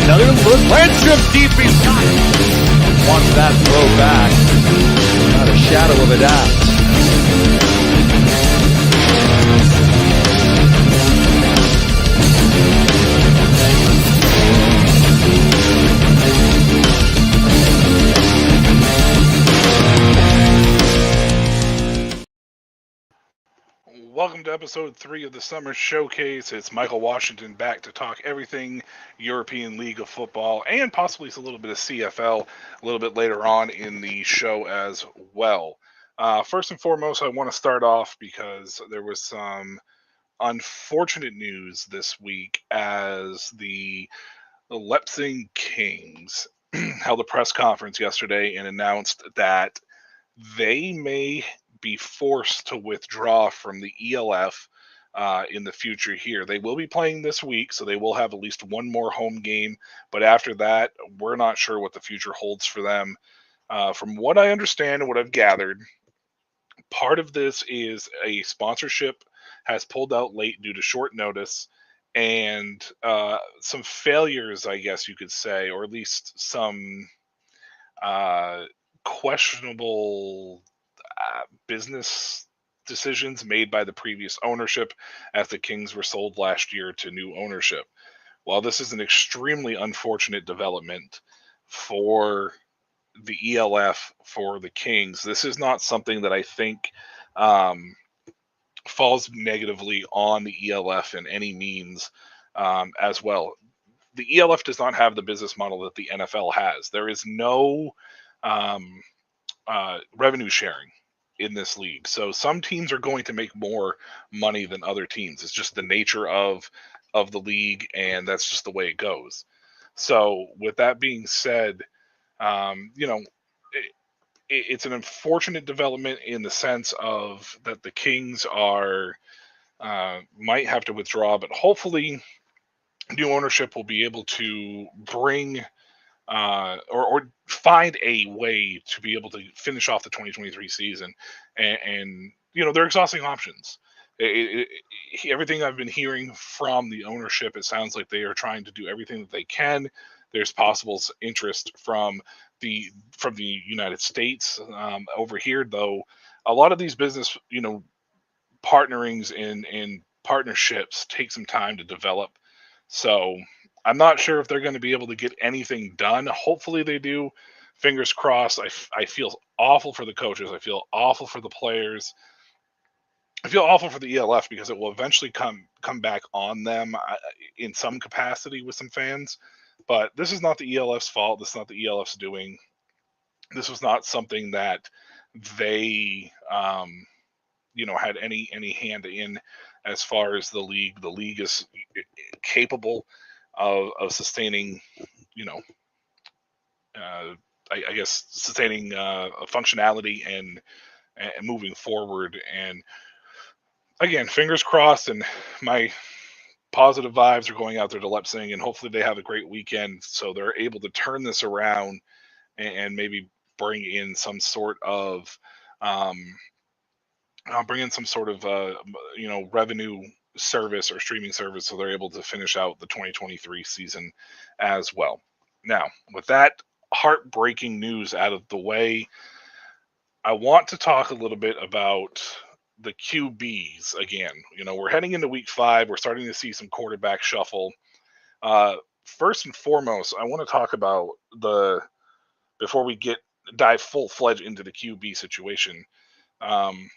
Another look. Lands him deep. He's got it. Wants that throw back. Not a shadow of a doubt. Welcome to episode 3 of the Summer Showcase. It's Michael Washington back to talk everything European League of Football and possibly a little bit of CFL a little bit later on in the show as well. First and foremost, I want to start off because there was some unfortunate news this week as the Leipzig Kings held a press conference yesterday and announced that they may be forced to withdraw from the ELF in the future here. They will be playing this week, so they will have at least one more home game. But after that, we're not sure what the future holds for them. From what I understand and what I've gathered, part of this is a sponsorship has pulled out late due to short notice and some failures, I guess you could say, or at least some uh, questionable business decisions made by the previous ownership as the Kings were sold last year to new ownership. While this is an extremely unfortunate development for the ELF for the Kings, this is not something that I think um, falls negatively on the ELF in any means as well. The ELF does not have the business model that the NFL has. There is no um, revenue sharing in this league. So some teams are going to make more money than other teams. It's just the nature of the league, and that's just the way it goes. So with that being said, it's an unfortunate development in the sense of that the Kings are might have to withdraw, but hopefully new ownership will be able to bring or find a way to be able to finish off the 2023 season, and they're exhausting options. Everything I've been hearing from the ownership, it sounds like they are trying to do everything that they can. There's possible interest from the United States. Over here, though, a lot of these business partnerings and partnerships take some time to develop. So I'm not sure if they're going to be able to get anything done. Hopefully they do. Fingers crossed. I feel awful for the coaches. I feel awful for the players. I feel awful for the ELF because it will eventually come back on them in some capacity with some fans. But this is not the ELF's fault. This is not the ELF's doing. This was not something that they had any hand in as far as the league. The league is capable of sustaining, you know, I guess sustaining functionality and moving forward. And again, fingers crossed. And my positive vibes are going out there to Leipzig, and hopefully they have a great weekend so they're able to turn this around and maybe bring in some sort of um, revenue service or streaming service so they're able to finish out the 2023 season as well. Now, with that heartbreaking news out of the way, I want to talk a little bit about the QBs again. We're heading into week 5. We're starting to see some quarterback shuffle. First and foremost, I want to talk about before we dive full fledged into the QB situation. Um,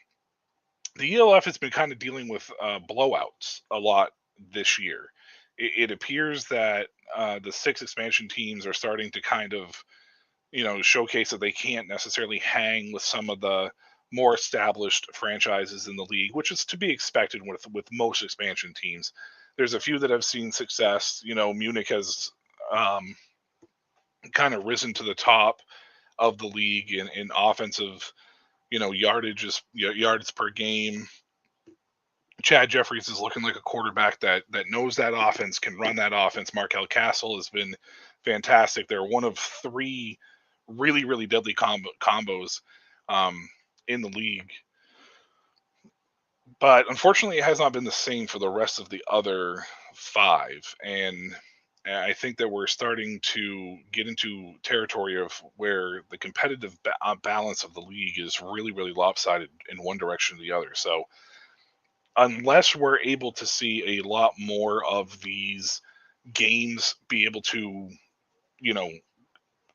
the ELF has been kind of dealing with blowouts a lot this year. It appears that the 6 expansion teams are starting to kind of, showcase that they can't necessarily hang with some of the more established franchises in the league, which is to be expected with most expansion teams. There's a few that have seen success. Munich has kind of risen to the top of the league in offensive, yards per game. Chad Jeffries is looking like a quarterback that knows that offense, can run that offense. Markel Castle has been fantastic. They're one of 3 really, really deadly combos in the league. But unfortunately, it has not been the same for the rest of the other 5. And And I think that we're starting to get into territory of where the competitive balance of the league is really, really lopsided in one direction or the other. So unless we're able to see a lot more of these games be able to, you know,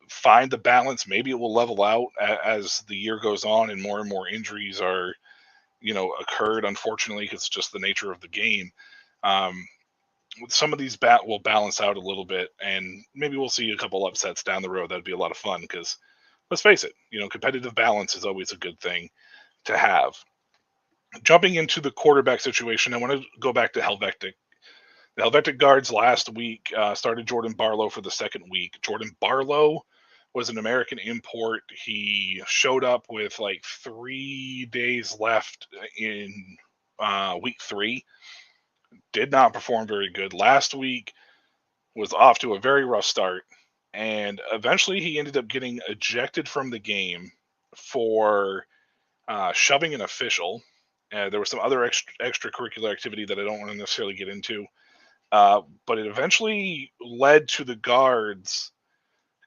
find the balance, maybe it will level out as the year goes on and more injuries are, occurred, unfortunately, 'cause it's just the nature of the game. Um, some of these will balance out a little bit, and maybe we'll see a couple upsets down the road. That'd be a lot of fun because let's face it, competitive balance is always a good thing to have. Jumping into the quarterback situation, I want to go back to Helvetic. The Helvetic Guards last week started Jordan Barlow for the second week. Jordan Barlow was an American import. He showed up with like 3 days left in week 3. Did not perform very good. Last week was off to a very rough start, and eventually he ended up getting ejected from the game for shoving an official. There was some other extracurricular activity that I don't want to necessarily get into, but it eventually led to the guards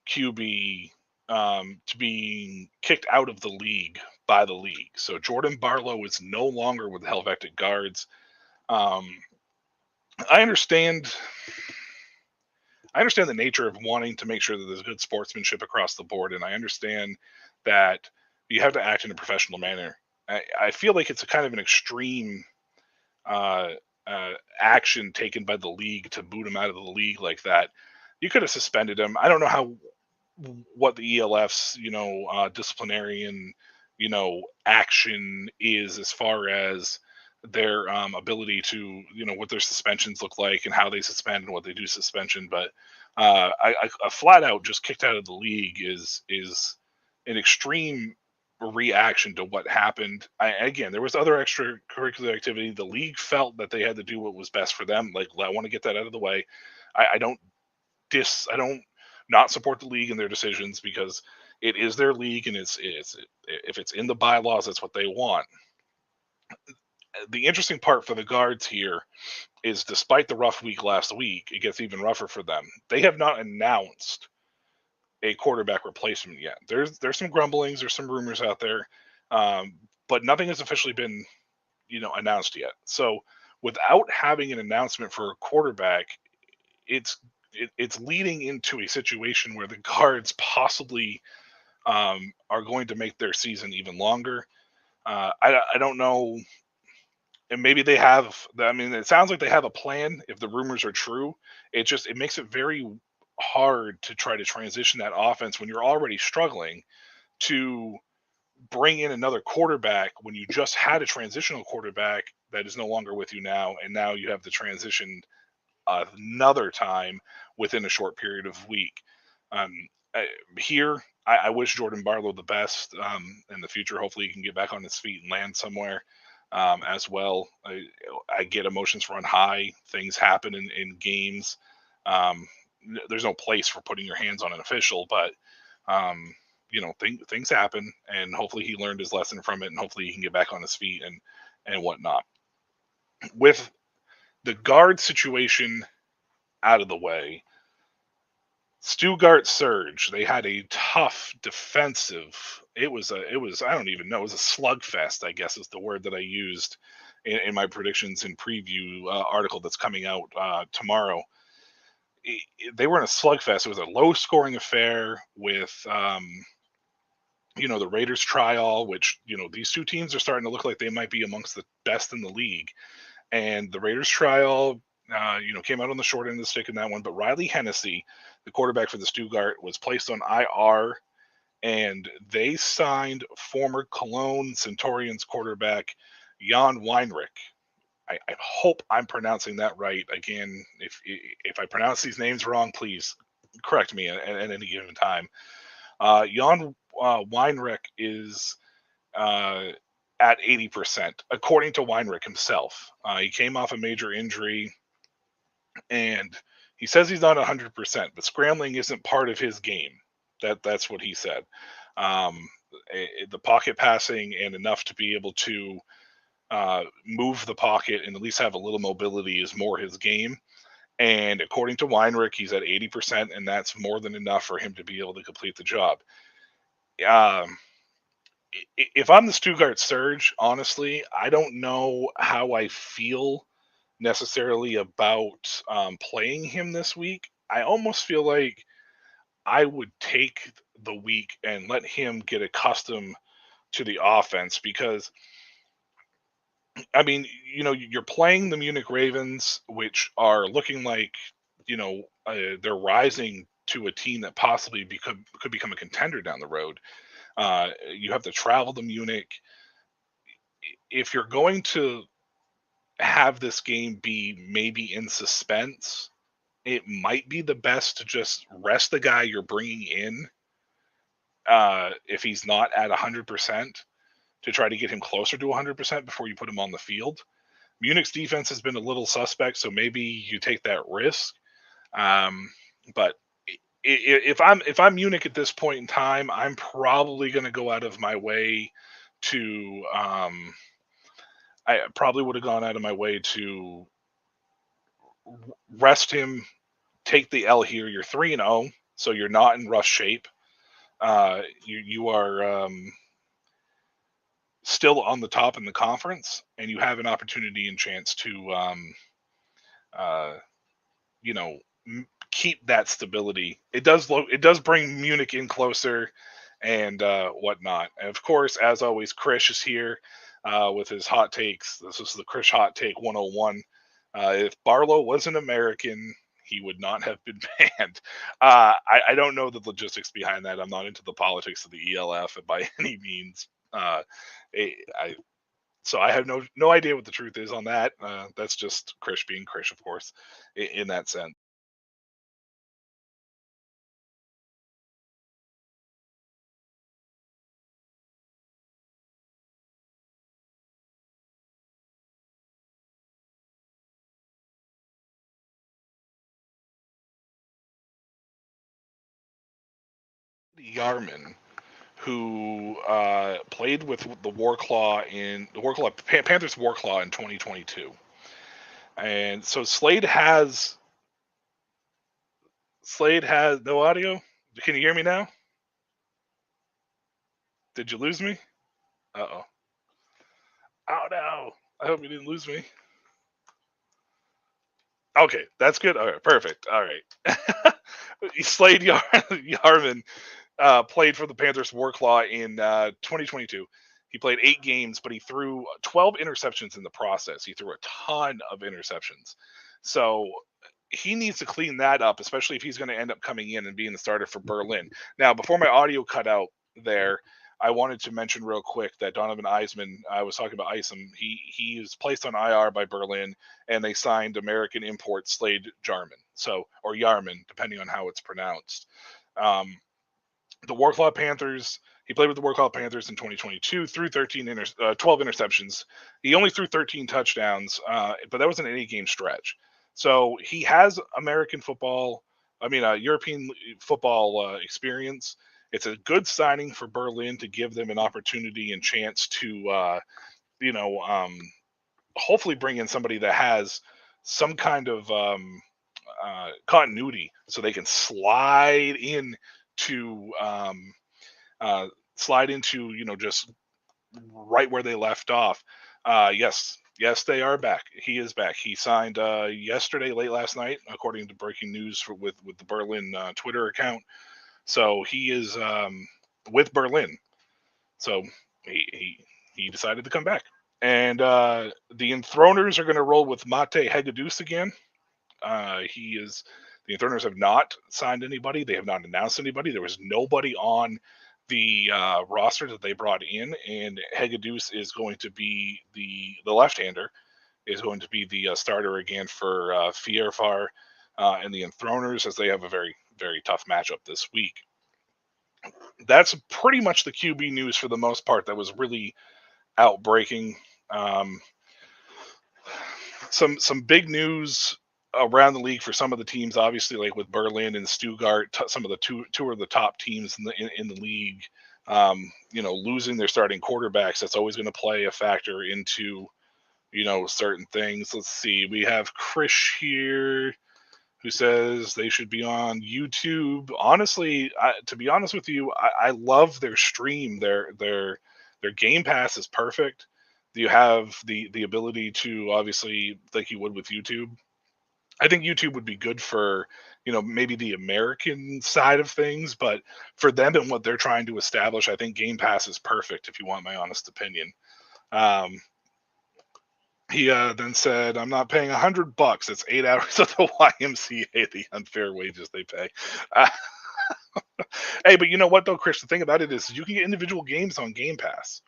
QB to being kicked out of the league by the league. So Jordan Barlow is no longer with the Helvetic Guards. Um, I understand. I understand the nature of wanting to make sure that there's good sportsmanship across the board, and I understand that you have to act in a professional manner. I feel like it's a kind of an extreme uh, action taken by the league to boot him out of the league like that. You could have suspended him. I don't know what the ELF's disciplinarian action is as far as their ability to what their suspensions look like and how they suspend and what they do suspension. But a flat out just kicked out of the league is an extreme reaction to what happened. Again, there was other extracurricular activity. The league felt that they had to do what was best for them. Like, I want to get that out of the way. I don't I don't not support the league and their decisions because it is their league and it's if it's in the bylaws, that's what they want. The interesting part for the guards here is despite the rough week last week, it gets even rougher for them. They have not announced a quarterback replacement yet. There's some grumblings, there's some rumors out there, but nothing has officially been announced yet. So without having an announcement for a quarterback, it's it's leading into a situation where the guards possibly are going to make their season even longer. I don't know, and maybe they have. I mean, it sounds like they have a plan. If the rumors are true, it makes it very hard to try to transition that offense when you're already struggling to bring in another quarterback when you just had a transitional quarterback that is no longer with you now, and now you have to transition another time within a short period of week. Um, Here, I wish Jordan Barlow the best in the future. Hopefully, he can get back on his feet and land somewhere as well. I get emotions run high. Things happen in games. Um, there's no place for putting your hands on an official, but things happen, and hopefully he learned his lesson from it, and hopefully he can get back on his feet and whatnot. With the guard situation out of the way, Stuttgart Surge, they had a tough defensive. It was I don't even know. It was a slugfest, I guess is the word that I used in my predictions and preview article that's coming out tomorrow. They were in a slugfest. It was a low-scoring affair with the Raiders trial, which these two teams are starting to look like they might be amongst the best in the league. And the Raiders trial, came out on the short end of the stick in that one. But Riley Hennessy, the quarterback for the Stuttgart, was placed on IR, and they signed former Cologne Centurions quarterback Jan Weinrich. I hope I'm pronouncing that right. Again, if I pronounce these names wrong, please correct me at any given time. Jan Weinrich is uh, at 80%, according to Weinrich himself. He came off a major injury, and he says he's not 100%, but scrambling isn't part of his game. That's what he said. Um, the pocket passing and enough to be able to move the pocket and at least have a little mobility is more his game. And according to Weinrich, he's at 80%, and that's more than enough for him to be able to complete the job. Um, if I'm the Stuttgart Surge, honestly, I don't know how I feel necessarily about playing him this week. I almost feel like I would take the week and let him get accustomed to the offense because, I mean, you're playing the Munich Ravens, which are looking like, they're rising to a team that possibly could become a contender down the road. You have to travel to Munich. If you're going to have this game be maybe in suspense, it might be the best to just rest the guy you're bringing in if he's not at 100% to try to get him closer to 100% before you put him on the field. Munich's defense has been a little suspect, so maybe you take that risk. But if I'm Munich at this point in time, I'm probably going to go out of my way to. I probably would have gone out of my way to rest him, take the L here. You're 3-0, so you're not in rush shape. You are still on the top in the conference, and you have an opportunity and chance to uh, you know keep that stability. It does bring Munich in closer and whatnot. And of course, as always, Krish is here with his hot takes. This is the Krish hot take 101. If Barlow was an American, he would not have been banned. I don't know the logistics behind that. I'm not into the politics of the ELF by any means. I so I have no idea what the truth is on that. That's just Krish being Krish, of course, in that sense. Yarman, who played with the Panthers Warclaw in 2022, and so Slade has no audio. Can you hear me now? Did you lose me? Uh oh. Oh no! I hope you didn't lose me. Okay, that's good. All right, perfect. All right. Slade Yarman played for the Panthers Warclaw in 2022. He played 8 games, but he threw 12 interceptions in the process. He threw a ton of interceptions. So he needs to clean that up, especially if he's going to end up coming in and being the starter for Berlin. Now, before my audio cut out there, I wanted to mention real quick that Donovan Eisman, I was talking about Isom, he is placed on IR by Berlin, and they signed American import Slade Jarman, or Yarman, depending on how it's pronounced. Um, the Warclaw Panthers. He played with the Warclaw Panthers in 2022, threw 12 interceptions. He only threw 13 touchdowns, but that was an 8-game stretch. So he has European football experience. It's a good signing for Berlin to give them an opportunity and chance to, you know, um, hopefully bring in somebody that has some kind of continuity, so they can to uh, slide into just right where they left off. Yes, they are back. He is back. He signed yesterday, late last night, according to breaking news with the Berlin Twitter account. So he is with Berlin. So he decided to come back. And the Enthroners are going to roll with Mate Hegedus again. The Enthroners have not signed anybody. They have not announced anybody. There was nobody on the roster that they brought in, and Hegedus is going to be the left-hander is going to be the starter again for Fierfar and the Enthroners, as they have a very very tough matchup this week. That's pretty much the QB news for the most part. That was really outbreaking. Um, some big news around the league for some of the teams, obviously, like with Berlin and Stuttgart, some of the two of the top teams in the league. Losing their starting quarterbacks, that's always going to play a factor into certain things. Let's see, we have Krish here. who says they should be on YouTube. Honestly, to be honest with you, I love their stream. Their Game Pass is perfect. You have the ability to, obviously, like you would with YouTube. I think YouTube would be good for, maybe the American side of things, but for them and what they're trying to establish, I think Game Pass is perfect, if you want my honest opinion. Um, he then said, "I'm not paying $100. It's 8 hours of the YMCA, the unfair wages they pay." Uh, hey, but you know what though, Chris? The thing about it is, you can get individual games on Game Pass.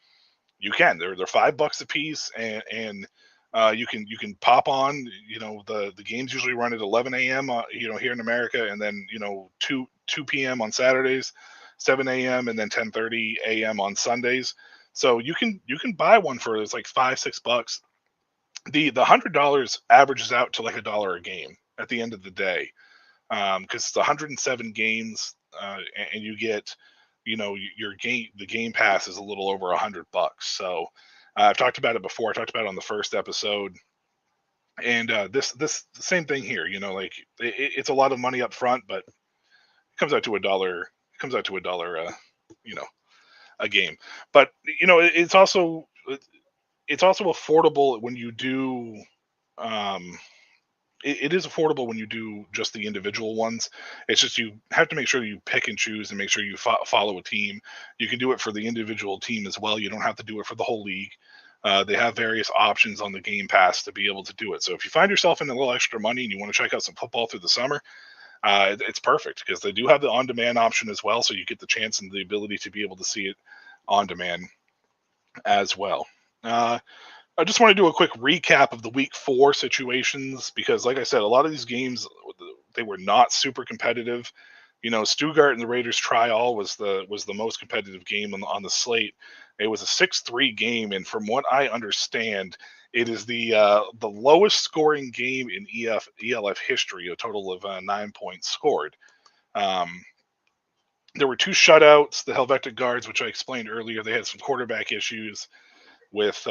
You can. They're $5 a piece, and you can pop on. The games usually run at 11 a.m. Here in America, and then 2 p.m. on Saturdays, 7 a.m. and then 10:30 a.m. on Sundays. So you can buy one for, it's like $5-6. The $100 averages out to like $1 a game at the end of the day, because it's 107 games, and you get, your game. The Game Pass is a little over $100. So I've talked about it before. I talked about it on the first episode, and this the same thing here. Like, it's a lot of money up front, but it comes out to $1. It comes out to $1. You know, a game, but it's also affordable when you do. Um, it is affordable when you do just the individual ones. It's just, you have to make sure you pick and choose and make sure you follow a team. You can do it for the individual team as well. You don't have to do it for the whole league. They have various options on the Game Pass to be able to do it. So if you find yourself in a little extra money and you want to check out some football through the summer, it's perfect, because they do have the on-demand option as well. So you get the chance and the ability to be able to see it on demand as well. I just want to do a quick recap of the week 4 situations, because, like I said, a lot of these games, they were not super competitive. Stuttgart and the Raiders try-all was the most competitive game on the slate. It was a 6-3 game, and from what I understand, it is the lowest scoring game in ELF history, a total of 9 points scored. There were 2 shutouts. The Helvetic Guards, which I explained earlier, they had some quarterback issues with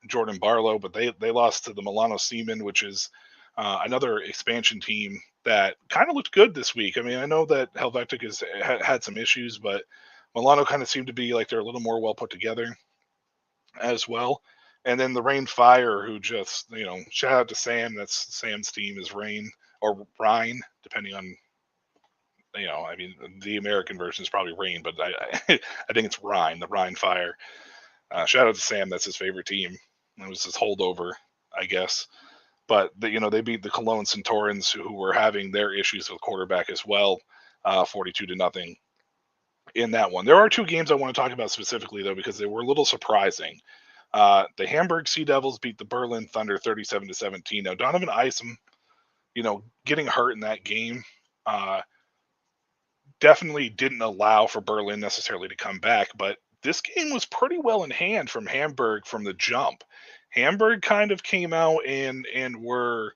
Jordan Barlow, but they lost to the Milano Seamen, which is another expansion team that kind of looked good this week. I mean, I know that Helvetic has had some issues, but Milano kind of seemed to be like they're a little more well put together as well. And then the Rain Fire, who just, shout out to Sam. That's Sam's team, is Rain or Rhine, depending on, I mean, the American version is probably Rain, but I think it's Rhine, the Rhine Fire. Shout out to Sam. That's his favorite team. It was his holdover, I guess. But they beat the Cologne Centaurans, who were having their issues with quarterback as well, 42-0 in that one. There are 2 games I want to talk about specifically, though, because they were a little surprising. The Hamburg Sea Devils beat the Berlin Thunder 37-17. Now, Donovan Isom, getting hurt in that game, definitely didn't allow for Berlin necessarily to come back, but this game was pretty well in hand from Hamburg from the jump. Hamburg kind of came out and were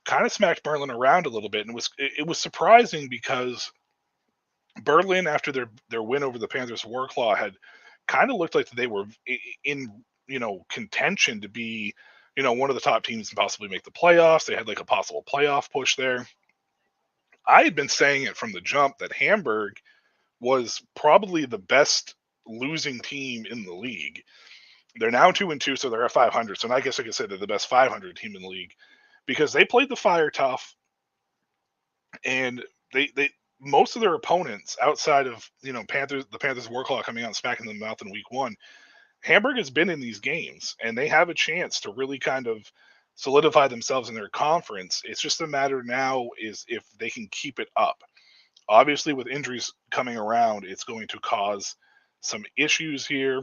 kind of smacked Berlin around a little bit, and it was surprising, because Berlin, after their win over the Panthers Warclaw, had kind of looked like they were in contention to be one of the top teams and possibly make the playoffs. They had like a possible playoff push there. I had been saying it from the jump that Hamburg was probably the best losing team in the league. They're now 2-2, so they're at 500. So I guess I could say they're the best 500 team in the league, because they played the Fire tough, and they most of their opponents outside of the Panthers Warclaw coming out and smacking them in the mouth in week 1. Hamburg has been in these games, and they have a chance to really kind of solidify themselves in their conference. It's just a matter now is if they can keep it up. Obviously, with injuries coming around, it's going to cause some issues here,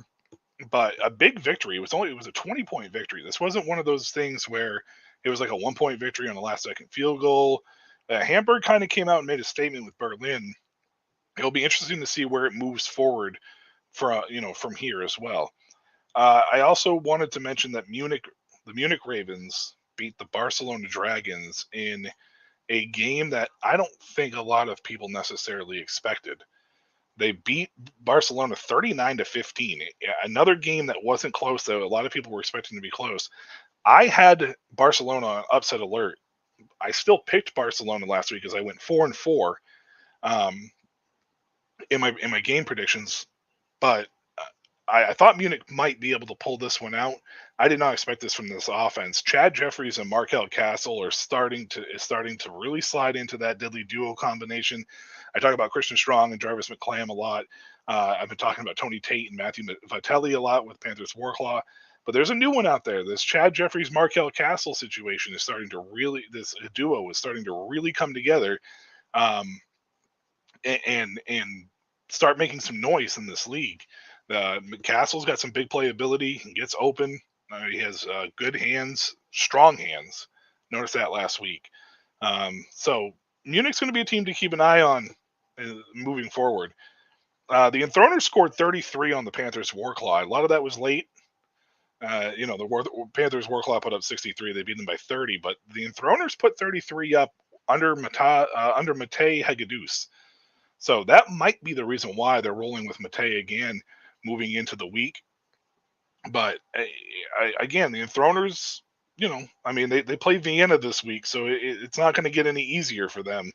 but a big victory. It was a 20-point victory. This wasn't one of those things where it was like a 1-point victory on the last second field goal. Hamburg kind of came out and made a statement with Berlin. It'll be interesting to see where it moves forward from here as well. I also wanted to mention that the Munich Ravens beat the Barcelona Dragons in a game that I don't think a lot of people necessarily expected. They beat Barcelona 39-15. Another game that wasn't close, though. A lot of people were expecting to be close. I had Barcelona on upset alert I still picked Barcelona last week as I went 4-4 in my game predictions, but I thought Munich might be able to pull this one out. I did not expect this from this offense. Chad Jeffries and Markel Castle are starting to really slide into that deadly duo combination. I talk about Christian Strong and Jarvis McClam a lot. I've been talking about Tony Tate and Matthew Vitelli a lot with Panthers Warclaw. But there's a new one out there. This Chad Jeffries Markel Castle situation is starting to really, this duo is starting to really come together. And start making some noise in this league. Castle's got some big playability and gets open. He has good hands, strong hands. Noticed that last week. So Munich's going to be a team to keep an eye on moving forward. The Enthroners scored 33 on the Panthers Warclaw. A lot of that was late. The Panthers Warclaw put up 63. They beat them by 30, but the Enthroners put 33 up under Matej Hagedus. So that might be the reason why they're rolling with Matej again moving into the week. But again, the Enthroners, they play Vienna this week, so it's not going to get any easier for them.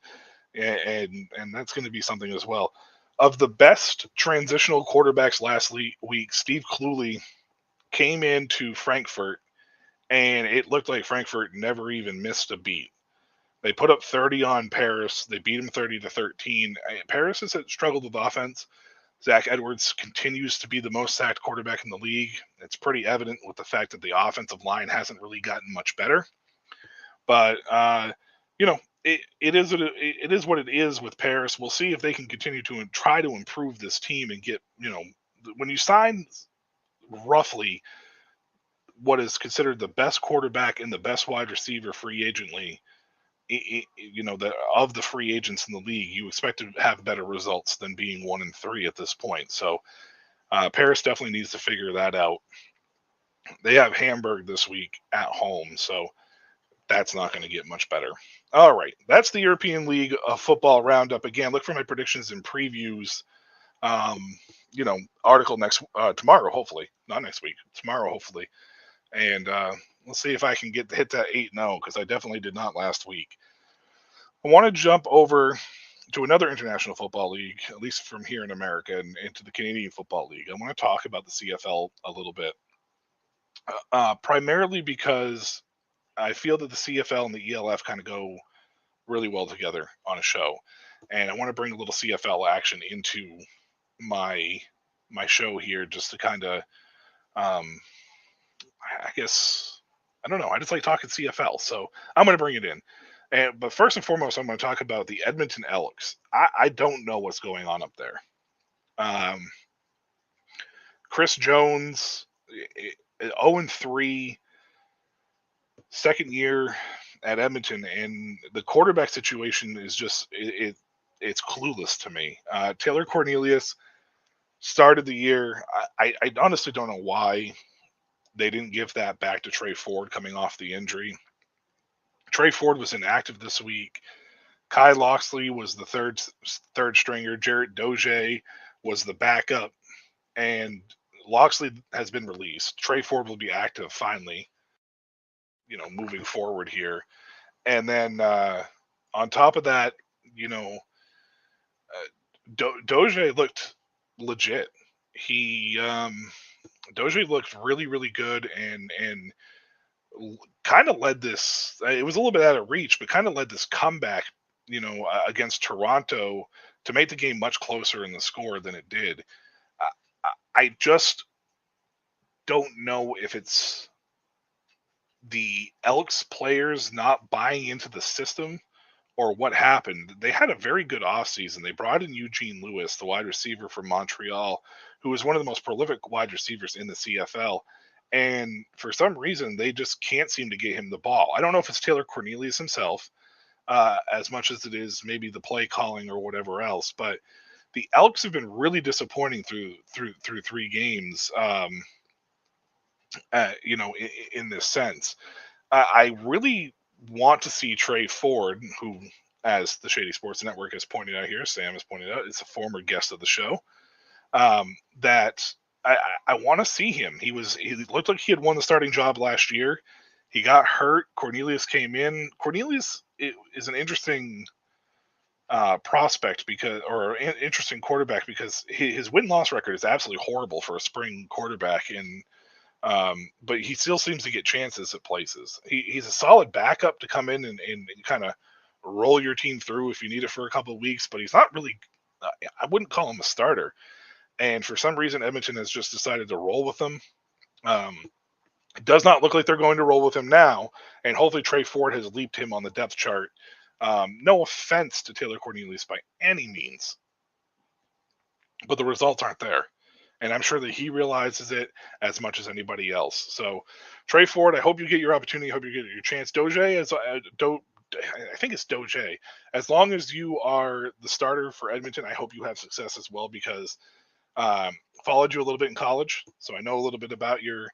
And that's going to be something as well. Of the best transitional quarterbacks last week, Steve Cluley came into Frankfurt, and it looked like Frankfurt never even missed a beat. They put up 30 on Paris. They beat them 30-13. Paris has struggled with offense. Zach Edwards continues to be the most sacked quarterback in the league. It's pretty evident with the fact that the offensive line hasn't really gotten much better. But it is what it is with Paris. We'll see if they can continue to try to improve this team and get, when you sign roughly what is considered the best quarterback and the best wide receiver free agently, of the free agents in the league, you expect to have better results than being 1-3 at this point. So Paris definitely needs to figure that out. They have Hamburg this week at home, so that's not going to get much better. All right, that's the European League football roundup. Again, look for my predictions and previews. Article tomorrow, hopefully, not next week, tomorrow, hopefully, and we'll see if I can hit that 8-0 because I definitely did not last week. I want to jump over to another international football league, at least from here in America, and into the Canadian Football League. I want to talk about the CFL a little bit, primarily because I feel that the CFL and the ELF kind of go really well together on a show, and I want to bring a little CFL action into my show here, just to kind of, I guess, I don't know. I just like talking CFL, so I'm going to bring it in. But first and foremost, I'm going to talk about the Edmonton Elks. I don't know what's going on up there. Chris Jones, 0-3, second year at Edmonton, and the quarterback situation is just it's clueless to me. Taylor Cornelius started the year. I honestly don't know why they didn't give that back to Trey Ford coming off the injury. Trey Ford was inactive this week. Kai Loxley was the third stringer. Jarrett Doge was the backup, and Loxley has been released. Trey Ford will be active finally, moving forward here. And then on top of that, Doge looked legit. Doge looked really, really good and kind of led this. It was a little bit out of reach, but kind of led this comeback, against Toronto to make the game much closer in the score than it did. I just don't know if it's the Elks players not buying into the system or what happened. They had a very good offseason. They brought in Eugene Lewis, the wide receiver from Montreal, who is one of the most prolific wide receivers in the CFL. And for some reason, they just can't seem to get him the ball. I don't know if it's Taylor Cornelius himself, as much as it is maybe the play calling or whatever else. But the Elks have been really disappointing through 3 games, in this sense. I really want to see Trey Ford, who, as the Shady Sports Network has pointed out here, Sam has pointed out, is a former guest of the show, that I want to see him. He looked like he had won the starting job last year. He got hurt. Cornelius came in. Cornelius is an interesting prospect or an interesting quarterback because his win-loss record is absolutely horrible for a spring quarterback, and but he still seems to get chances at places. He's a solid backup to come in and kind of roll your team through if you need it for a couple of weeks, but he's not really, I wouldn't call him a starter. And for some reason, Edmonton has just decided to roll with him. It does not look like they're going to roll with him now, and hopefully Trey Ford has leaped him on the depth chart. No offense to Taylor Cornelius by any means, but the results aren't there. And I'm sure that he realizes it as much as anybody else. So, Trey Ford, I hope you get your opportunity. I hope you get your chance. Doge, I think it's Doge. As long as you are the starter for Edmonton, I hope you have success as well, because followed you a little bit in college, so I know a little bit about your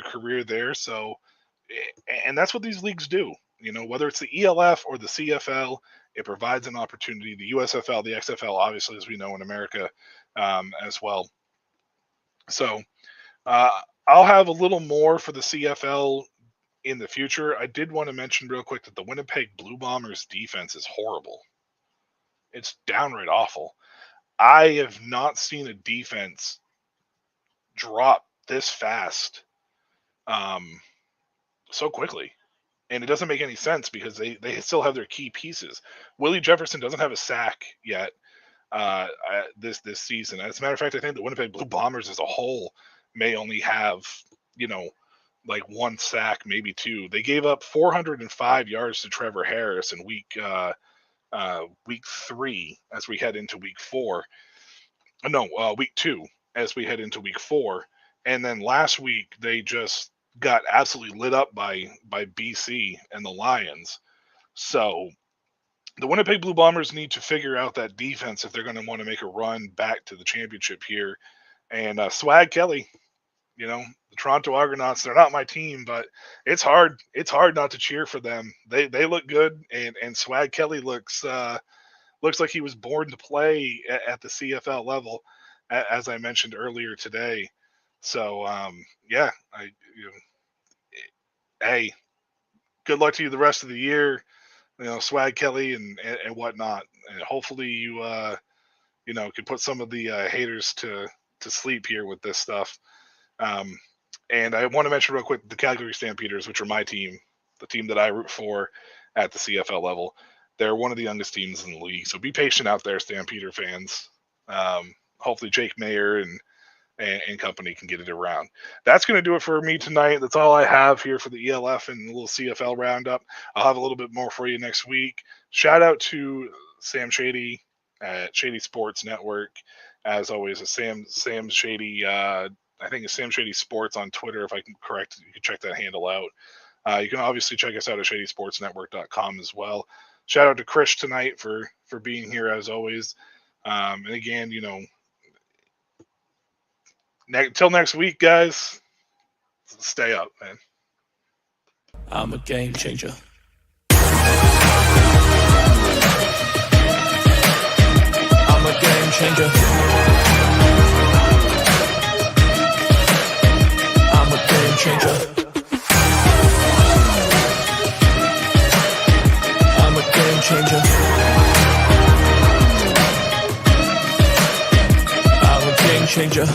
career there. So, and that's what these leagues do. Whether it's the ELF or the CFL, it provides an opportunity. The USFL, the XFL, obviously, as we know in America, as well. So I'll have a little more for the CFL in the future. I did want to mention real quick that the Winnipeg Blue Bombers defense is horrible. It's downright awful. I have not seen a defense drop this fast so quickly. And it doesn't make any sense because they still have their key pieces. Willie Jefferson doesn't have a sack yet this season. As a matter of fact, I think the Winnipeg Blue Bombers as a whole may only have, like one sack, maybe two. They gave up 405 yards to Trevor Harris in week 3 as we head into week 4. Week 2 as we head into week 4. And then last week they just got absolutely lit up by BC and the Lions. So the Winnipeg Blue Bombers need to figure out that defense if they're going to want to make a run back to the championship here. And Swag Kelly, the Toronto Argonauts, they're not my team, but it's hard. It's hard not to cheer for them. They look good, and Swag Kelly looks like he was born to play at the CFL level, as I mentioned earlier today. So hey, good luck to you the rest of the year. Swag Kelly and whatnot. And hopefully you can put some of the haters to sleep here with this stuff. And I want to mention real quick the Calgary Stampeders, which are my team, the team that I root for at the CFL level. They're one of the youngest teams in the league, so be patient out there, Stampeder fans. Hopefully Jake Mayer and company can get it around. That's going to do it for me tonight. That's all I have here for the ELF and a little CFL roundup. I'll have a little bit more for you next week. Shout out to Sam Shady at Shady Sports Network. As always, Sam Shady, I think it's Sam Shady Sports on Twitter, if I can correct it. You can check that handle out. You can obviously check us out at shadysportsnetwork.com as well. Shout out to Krish tonight for being here as always. And again, until next week, guys, stay up, man. I'm a game changer. I'm a game changer. I'm a game changer. I'm a game changer. I'm a game changer.